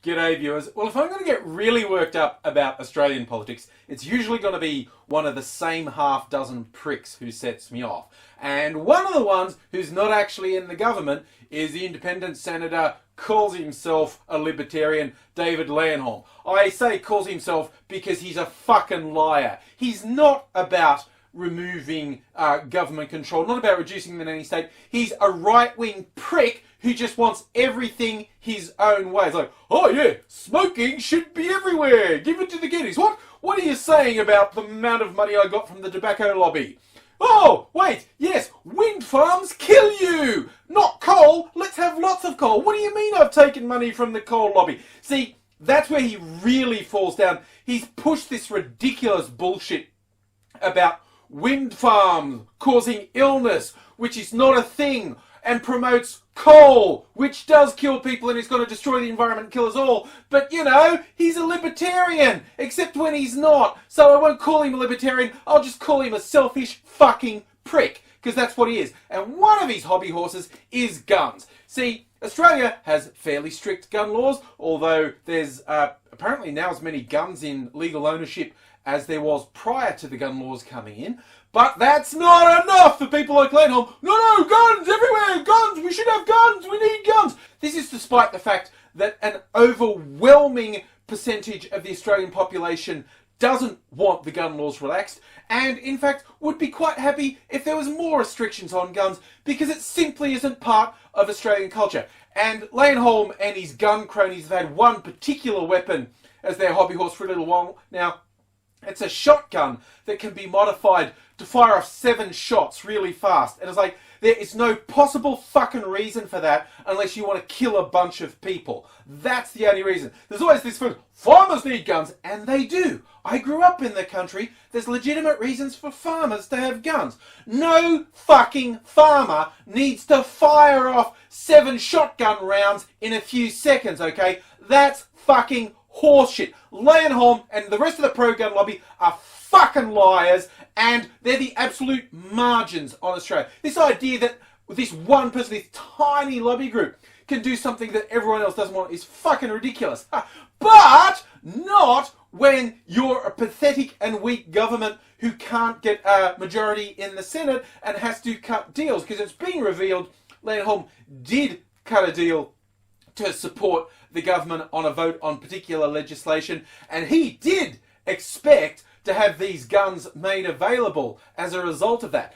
G'day viewers. Well, if I'm going to get really worked up about Australian politics, it's usually going to be one of the same half dozen pricks who sets me off. And one of the ones who's not actually in the government is the independent senator, calls himself a libertarian, David Leyonhjelm. I say calls himself because he's a fucking liar. He's not about removing government control, not about reducing them in any state. He's a right-wing prick who just wants everything his own way. It's like, oh yeah, smoking should be everywhere. Give it to the kiddies. What are you saying about the amount of money I got from the tobacco lobby? Oh, wait, yes, wind farms kill you. Not coal. Let's have lots of coal. What do you mean I've taken money from the coal lobby? See, that's where he really falls down. He's pushed this ridiculous bullshit about wind farms causing illness, which is not a thing, and promotes coal, which does kill people and is going to destroy the environment and kill us all. But, you know, he's a libertarian, except when he's not. So I won't call him a libertarian, I'll just call him a selfish fucking prick, because that's what he is. And one of his hobby horses is guns. See, Australia has fairly strict gun laws, although there's apparently now as many guns in legal ownership as there was prior to the gun laws coming in. But that's not enough for people like Leyonhjelm. No, guns everywhere, guns, we should have guns, we need guns. This is despite the fact that an overwhelming percentage of the Australian population doesn't want the gun laws relaxed, and in fact would be quite happy if there was more restrictions on guns, because it simply isn't part of Australian culture. And Leyonhjelm and his gun cronies have had one particular weapon as their hobby horse for a little while now. It's a shotgun that can be modified to fire off 7 shots really fast. And it's like, there is no possible fucking reason for that unless you want to kill a bunch of people. That's the only reason. There's always this thing, farmers need guns, and they do. I grew up in the country. There's legitimate reasons for farmers to have guns. No fucking farmer needs to fire off 7 shotgun rounds in a few seconds, okay? That's fucking horseshit. Leyonhjelm and the rest of the pro-gun lobby are fucking liars, and they're the absolute margins on Australia. This idea that this one person, this tiny lobby group, can do something that everyone else doesn't want is fucking ridiculous. But not when you're a pathetic and weak government who can't get a majority in the Senate and has to cut deals, because it's been revealed Leyonhjelm did cut a deal to support the government on a vote on particular legislation, and he did expect to have these guns made available as a result of that.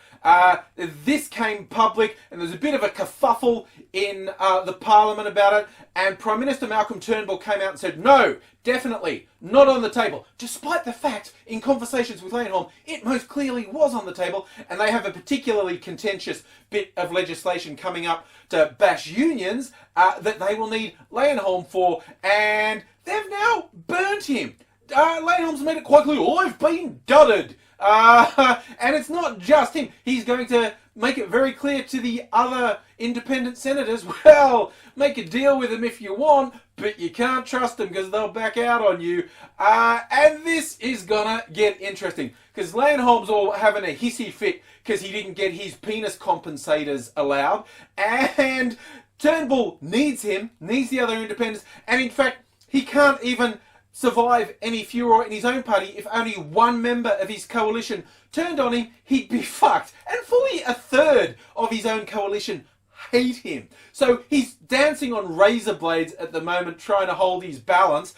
This came public, and there's a bit of a kerfuffle in the Parliament about it, and Prime Minister Malcolm Turnbull came out and said, no, definitely not on the table, despite the fact, in conversations with Leyonhjelm, it most clearly was on the table, and they have a particularly contentious bit of legislation coming up to bash unions that they will need Leyonhjelm for, and they've now burnt him. Leyonhjelm's made it quite clear, I've been dudded. And it's not just him. He's going to make it very clear to the other independent senators, well, make a deal with them if you want, but you can't trust them because they'll back out on you. And this is gonna get interesting, because Leyonhjelm's all having a hissy fit because he didn't get his penis compensators allowed, and Turnbull needs him, needs the other independents, and in fact, he can't even survive any furor in his own party. If only one member of his coalition turned on him, he'd be fucked. And fully a third of his own coalition hate him. So he's dancing on razor blades at the moment, trying to hold his balance.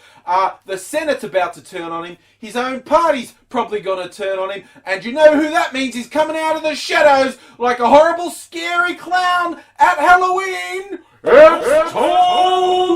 The Senate's about to turn on him. His own party's probably going to turn on him. And you know who that means? He's coming out of the shadows like a horrible, scary clown at Halloween. It's Tony